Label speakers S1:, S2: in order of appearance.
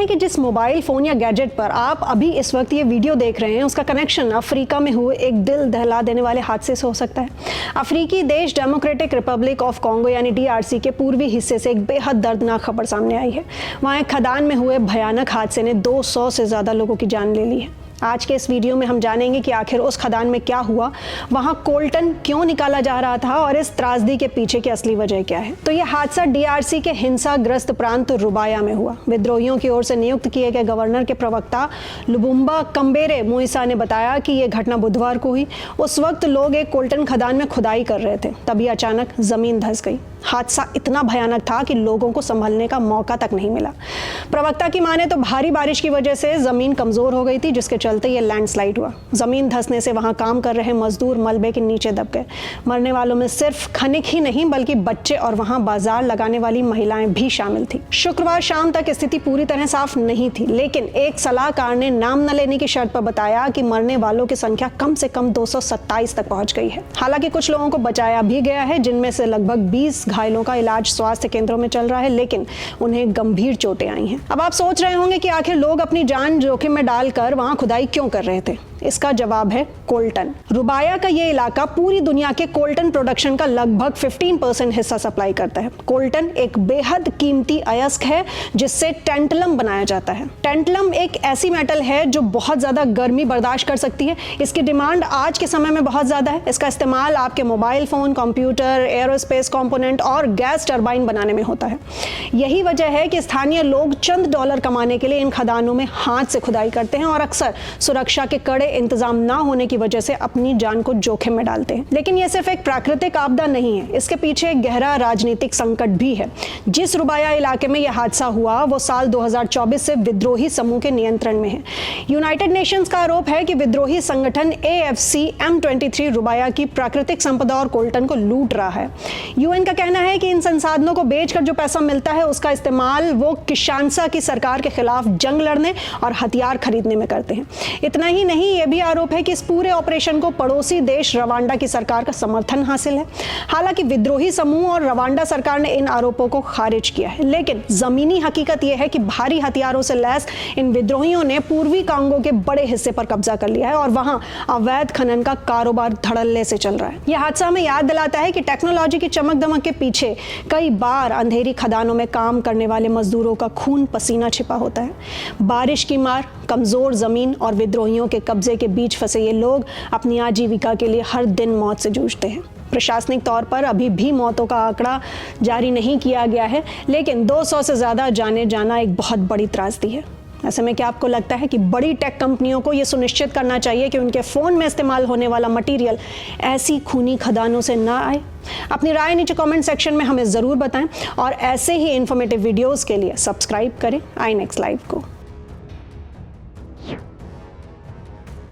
S1: हैं कि जिस मोबाइल फ़ोन या गैजेट पर आप अभी इस वक्त ये वीडियो देख रहे हैं उसका कनेक्शन अफ्रीका में हुए एक दिल दहला देने वाले हादसे से हो सकता है। अफ्रीकी देश डेमोक्रेटिक रिपब्लिक ऑफ कॉन्गो यानी DRC के पूर्वी हिस्से से एक बेहद दर्दनाक खबर सामने आई है। वहाँ एक खदान में हुए भयानक हादसे ने 200 से ज़्यादा लोगों की जान ले ली है। आज के इस वीडियो में हम जानेंगे कि आखिर उस खदान में क्या हुआ, वहां कोल्टन क्यों निकाला जा रहा था और इस त्रासदी के पीछे की असली वजह क्या है। तो यह हादसा DRC के हिंसाग्रस्त प्रांत रुबाया में हुआ। विद्रोहियों की ओर से नियुक्त किए गए गवर्नर के प्रवक्ता लुबुम्बा कम्बेरे मुइसा ने बताया कि यह घटना बुधवार को हुई। उस वक्त लोग एक कोल्टन खदान में खुदाई कर रहे थे, तभी अचानक जमीन धंस गई। हादसा इतना भयानक था कि लोगों को संभलने का मौका तक नहीं मिला। प्रवक्ता की माने तो भारी बारिश की वजह से जमीन कमजोर हो गई थी, जिसके चलते ये लैंडस्लाइड हुआ। जमीन धंसने से वहां काम कर रहे मजदूर मलबे के नीचे दब गए। मरने वालों में सिर्फ खनिक ही नहीं बल्कि बच्चे और वहां बाजार लगाने वाली महिलाएं भी शामिल थी। शुक्रवार शाम तक स्थिति पूरी तरह साफ नहीं थी, लेकिन एक सलाहकार ने नाम न लेने की शर्त पर बताया कि मरने वालों की संख्या कम से कम 227 तक पहुंच गई है। हालांकि कुछ लोगों को बचाया भी गया है, जिनमें से लगभग 20 घायलों का इलाज स्वास्थ्य केंद्रों में चल रहा है, लेकिन उन्हें गंभीर चोटें आई हैं। अब आप सोच रहे होंगे कि आखिर लोग अपनी जान जोखिम में डालकर वहां खुदाई क्यों कर रहे थे। इसका जवाब है कोल्टन। रुबाया का ये इलाका पूरी दुनिया के कोल्टन प्रोडक्शन का लगभग 15% हिस्सा सप्लाई करता है। कोल्टन एक बेहद कीमती अयस्क है जिससे टेंटलम बनाया जाता है। टेंटलम एक ऐसी मेटल है जो बहुत ज्यादा गर्मी बर्दाश्त कर सकती है। इसकी डिमांड आज के समय में बहुत ज्यादा है। इसका इस्तेमाल आपके mobile phone, computer, aerospace component और गैस टरबाइन बनाने में होता है। यही वजह है कि स्थानीय लोग चंद डॉलर कमाने के लिए इन खदानों में हाथ से खुदाई करते हैं और अक्सर सुरक्षा के कड़े इंतजाम ना होने की वजह से अपनी जान को जोखिम में डालते हैं। लेकिन यह सिर्फ एक प्राकृतिक आपदा नहीं है, इसके पीछे एक गहरा राजनीतिक संकट भी है। जिस रुबाया इलाके में यह हादसा हुआ वो साल 2024 से विद्रोही समूह के नियंत्रण में है। यूनाइटेड नेशंस का आरोप है कि विद्रोही संगठन AFC M23 रुबाया की प्राकृतिक संपदा और कोल्टन को लूट रहा है। UN का कहना है कि इन संसाधनों को बेचकर जो पैसा मिलता है उसका इस्तेमाल वो किशानसा की सरकार के खिलाफ जंग लड़ने और हथियार खरीदने में करते हैं। इतना ही नहीं, यह भी आरोप है कि इस पूरे ऑपरेशन को पड़ोसी देश रवांडा की सरकार का समर्थन हासिल है। हालांकि विद्रोही समूह और रवांडा सरकार ने इन आरोपों को खारिज किया है, लेकिन जमीनी हकीकत यह है कि भारी हथियारों से लैस इन विद्रोहियों ने पूर्वी कांगो के बड़े हिस्से पर कब्जा कर लिया है और वहां अवैध खनन का कारोबार धड़ल्ले से चल रहा है। यह हादसा हमें याद दिलाता है कि टेक्नोलॉजी की चमक दमक के पीछे कई बार अंधेरी खदानों में काम करने वाले मजदूरों का खून पसीना छिपा होता है। बारिश की मार, कमजोर जमीन और विद्रोहियों के कब्जे के बीच फंसे ये लोग अपनी आजीविका के लिए हर दिन मौत से जूझते हैं। प्रशासनिक तौर पर अभी भी मौतों का आंकड़ा जारी नहीं किया गया है, लेकिन 200 से ज्यादा जाने जाना एक बहुत बड़ी त्रासदी है। ऐसे में क्या आपको लगता है कि बड़ी टेक कंपनियों को यह सुनिश्चित करना चाहिए कि उनके फोन में इस्तेमाल होने वाला मटेरियल ऐसी खूनी खदानों से ना आए? अपनी राय नीचे कमेंट सेक्शन में हमें जरूर बताएं और ऐसे ही इंफॉर्मेटिव वीडियोस के लिए सब्सक्राइब करें आई नेक्स्ट लाइव को।